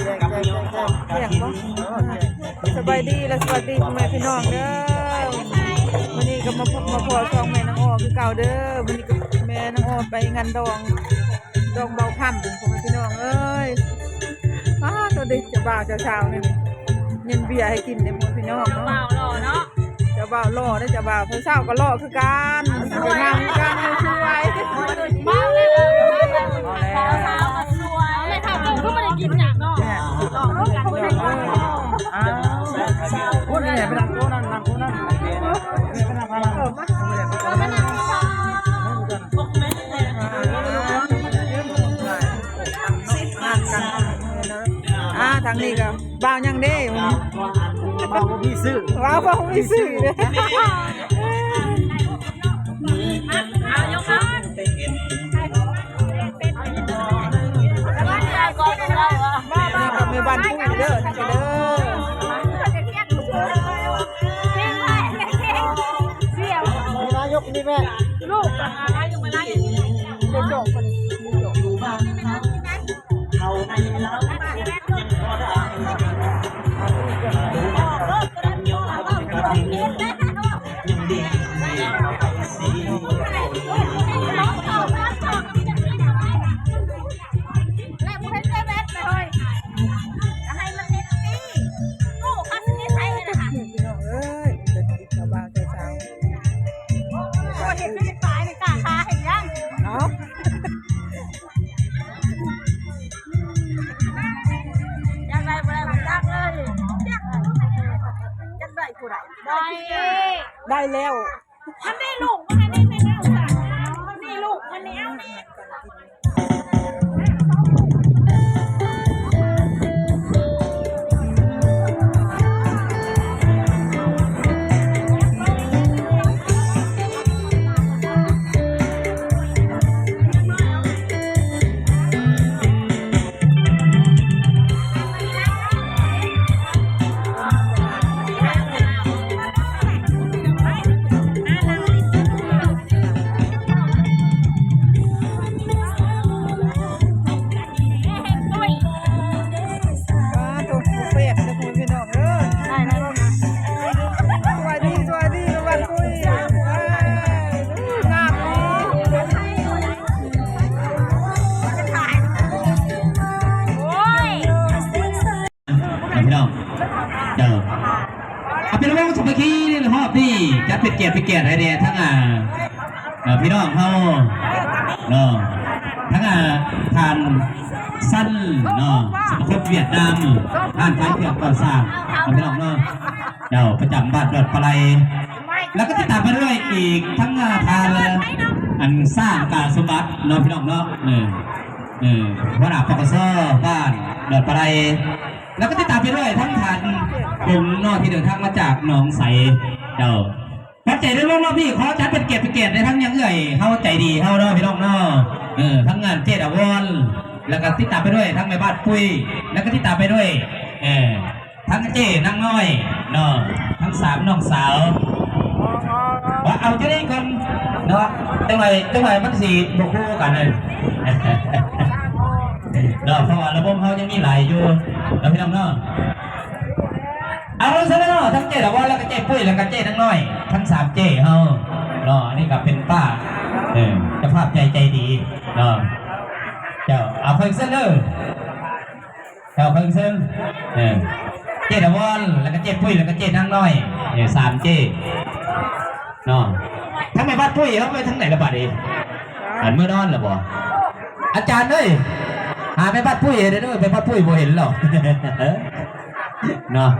เสียงบ่สบายดีและสวัสดีพ่อแม่พี่น้องเด้อวันนี้ก็มาพบมาพอซองแม่นางอ้อคือเก่าเด้อวันนี้ก็แม่นางอ้อไปงานดองเบาค่ำพ่อแม่พี่น้องเอ้ยตัวเด็กจะบ่าวจะเช้านี่เย็นเบียร์ให้กินเด้อพ่อพี่น้องเนาะบ่าวรอเนาะจะบ่าวรอได้จะบ่าวเช้าก็รอคือกันไปนั่งกันช่วยบ่าวเลยเช้าสวยไม่ทำก็ไม่ได้กินอย่างเนาะพูดนี่ไปนั่งโต๊ะนั่งโต๊ะนั่งไปนั่งพาราไปนั่งทางนี้ก็บ่าวยังเด้บ่าวมีซื้อบ่าวมีซื้อเลยเอายกขึ้นกับมีบ้านผู้เด้อทางเด้อยกนี่แม่ลูกนายกมาไล่เป็นโจกคนเขาในแล้วได้แล้วท่านได้ลูกท่านได้ไม่เอาค่ะนี่ลูกท่านนี้เอาพี่น้องสมัยกี้นี่หอบพี่จัดเป็นเกียรติให้เดียทั้งพี่น้องเขาเนาะทั้งทานสั้นเนาะสมาคมเวียดนามทานไฟเถื่อนก่อสร้างพี่น้องเนาะเดี๋ยวประจำบ้านดอดปลายแล้วก็ติดตามไปด้วยอีกทั้งทานอันสร้างการสมบัติเนาะพี่น้องเนาะวัดอาปกซ่อบ้านดอดปลายแล้วก็ติดตามไปด้วยทั้งทานกลุ่มนอกที่เดินทางมาจากหนองใสเดี๋ยวพัดใจได้ร่วมพี่ขอจัดเป็นเกียรติในทั้งยังเอื่อยเข้าใจดีเข้าเนาะพี่น้องเนาะทั้งงานเจดาวอนแล้วก็ติดตามไปด้วยทั้งแม่บ้านปุ้ยแล้วก็ติดตามไปด้วยทั้งเจนั่งน้อยเนาะทั้งสามน้องสาวว่าเอาจะได้กันเนาะจังไรมันสีบวกคู่กันเลยเนาะเพราะว่าระบบเขายังมีหลายอยู่แล้วพี่น้องเนาะเอาซะแล้วเนาะทั้งเจ๊ดาวอนแล้วก็เจ๊ปุ้ยแล้วก็เจ๊ทั้งน้อยทั้งสามเจ๊เฮาเนาะนี่ก็เป็นป้าเจ้าภาพใจดีเนาะเจ้าเอาเพิ่งเส้นเลยเจ้าเพิ่งเส้นเจ๊ดาวอนแล้วก็เจ๊ปุ้ยแล้วก็เจ๊ทั้งน้อยสามเจ๊เนาะทั้งแม่บ้านปุ้ยเขาไปทั้งไหนระบาดเองเมื่อนอนหรือเปล่าอาจารย์เลยหาแม่บ้านปุ้ยเดี๋ยวไปบ้านปุ้ยโมเห็นหรอกเนาะ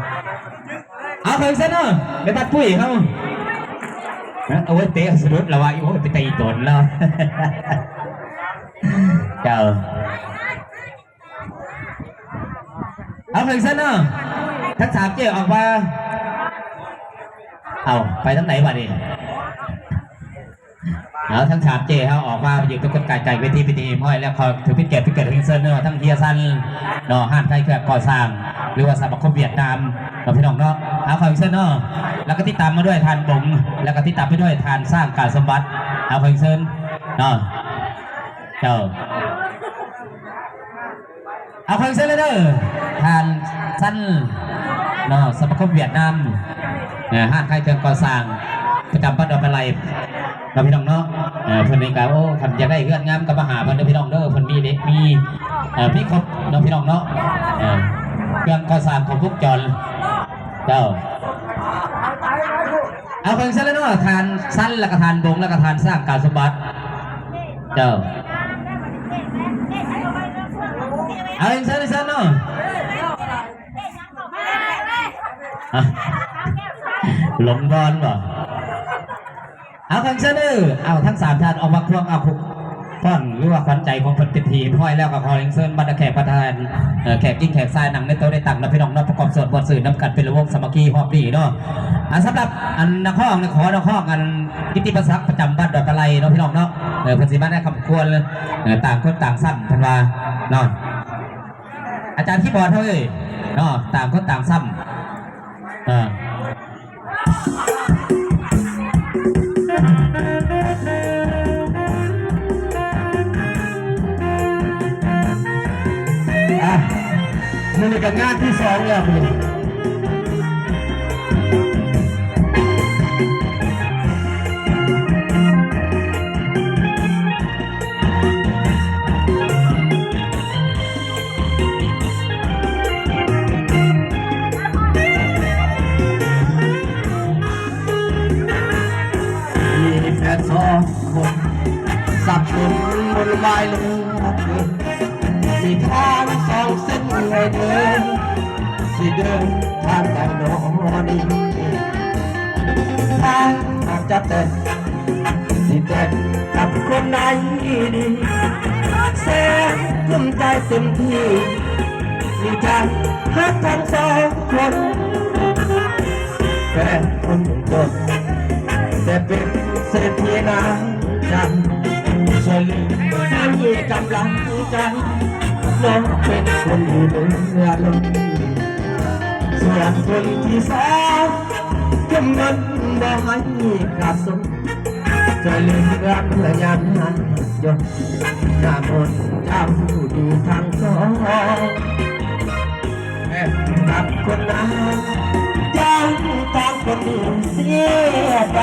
เอาเพิ่งเส้นเนาะไปบ้านปุ้ยเขาเอาไว้เตะสะดุดแล้วว่าโอ้ยไปตีตนแล้วเจ้าเอาเพิ่งเส้นเนาะทั้งสามเจ้าออกมาเอาไปทั้งไหนวะนี่เอาทั้งสามเจ้าออกมาอยู่กับคนไก่เวทีพิธีห้อยแล้วเขาถือพิเกตพิเกตเซนเนอร์ทั้งเทียซันเนาะห้านไทยแก่ก่อสร้างหรือว่าสมาคมเวียดนามเราพี่น้องเนาะเอาเขาเซนเนอร์แล้วก็ติดตามมาด้วยทานบงแล้วก็ติดตามไปด้วยทานสร้างการสมบัติเอาเขาเซนเนาะเจ้าเอาเขาเซนเลยเด้อท ทานสั้นเนาะสมาคมเวียดนามห้างไทยเครื่องก่อสร้างประจำบ้านดอนปลายเราพี่น้องเนาะเพิ่นนี่ก็โอ้คันอยากได้เงื่อนงามกับมาหาเพิ่นเด้อพี่น้องเด้อเพิ่นมีเด็กมีครบเนาะพี่น้องเนาะเครื่องก่อสร้างของพวกจรเจ้าเอาเพิ่งซะแล้วเนาะทานสั้นแล้วก็ทานบงแล้วก็ทานสร้างการสมบัติเจ้าเอาเองซะเนาะหลงบอลบ่เอาทั้งเสนอเอาทั้ง3ท่านออกมาควงเอาคุกป้อนหรือว่าขวัญใจของคนเป็นทีมห้อยแล้วก็ขอเลี้ยงเซินบรรดาแขกประธานแขกกิ้งแขกทรายหนังในโต๊ะได้ตังนะพี่น้องนประกอบส่วนบทสื่อน้ำกันเป็นระบบสมัครฮอบดีเนาะสำหรับอันนักข้องขอนักข้องอันกิติประศักดิ์ประจำบ้านดอนปลายเนาะพี่น้องเนาะเพิ่นสิมาได้คำควรต่างคนต่างสั้นพันว่าเนาะอาจารย์ที่บอร์ดเฮ้ยเนาะต่างคนต่างซ้ำมันเป็นงานที่2แล้วพี่มีแฟน2 คนสับสนบนวายเลยมีทาง2 เส้นให้เดินสิเดินทางแต่โดนทางอาจจะเต้นสิเต้นกับคนไหนดีแสนทุ่มใจเต็มที่มีใจฮักทั้ง2 คนแฟนคนหนึ่งคนแต่เป็นเศรษฐีน้ำจันช่วยเหลือให้มีกำลังใจน้องเป็นคนอยู่เหนือลมส่วนคนที่2ก็มันบ่ให้ขาดสมช่วยเหลือเพื่อยามหันยกหน้ามนต์เจ้าผู้ดีทั้ง2แม่กับคนนั้นยังตามคนอื่นเสียใจ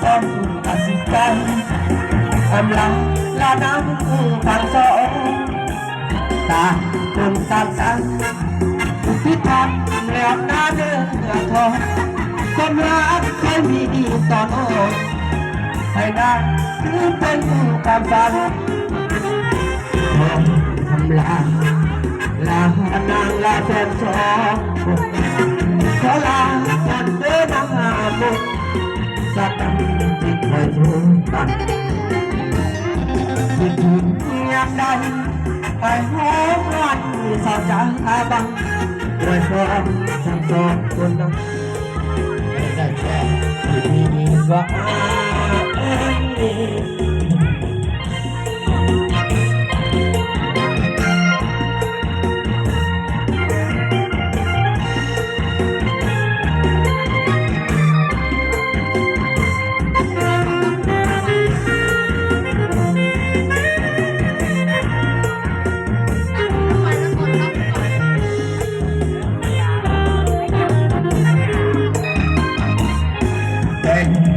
ต้องตัดสินใจอำลาลาน้ำทั้ง2ตาคนตามสังที่ทำแล้วหน้าเนื้อทองความรักเคยมีดีต่อโน้ให้ได้ถือเป็นความฝันทำลาลานางลาแฟน2 คนขอลาก่อนเดินหาบุญสักวันที่คอยทุกกันคิดถึงยามใดไปหอมวันสาวจางอาบังโดยความทั้ง2 คนนั้นไม่ได้แค่ที่มีก็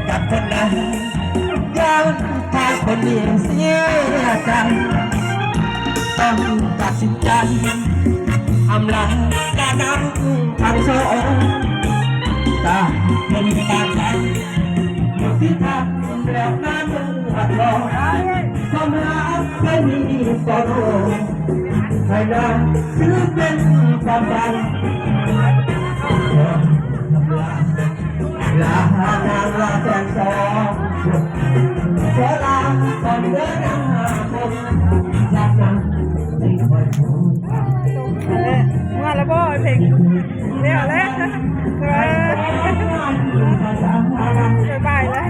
กับคนนั้นยังทางคนนี้เสียใจต้องตัดสินใจอำลาการน้ำทั้ง2ตาคนตาใจที่ทำแล้วน้ำมือหัดรอความรักไม่มีต่อโลกให้ได้ถือเป็นความฝันลานางลาแฟน2 คนขอลาก่อนเดินหาคนรักนั้นไม่ค่อยถูกมาแล้วบ่เพลงเนี่ยแหละบายแล้ว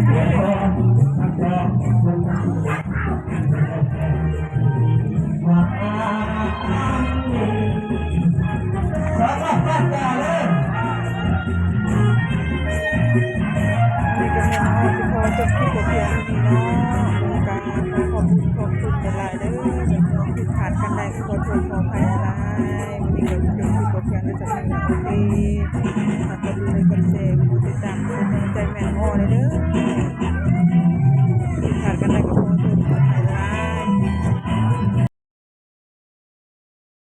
จบคลิปเพียงนี้เนาะการขอบคุณเป็นลายเด้อน้องผิดพลาดกันได้ขอโทษขออภัยอะไรวันนี้ ฝากกดไลค์กดแชร์กดติดตามเป็นกำลังใจแม่อ้อเลยเด้อ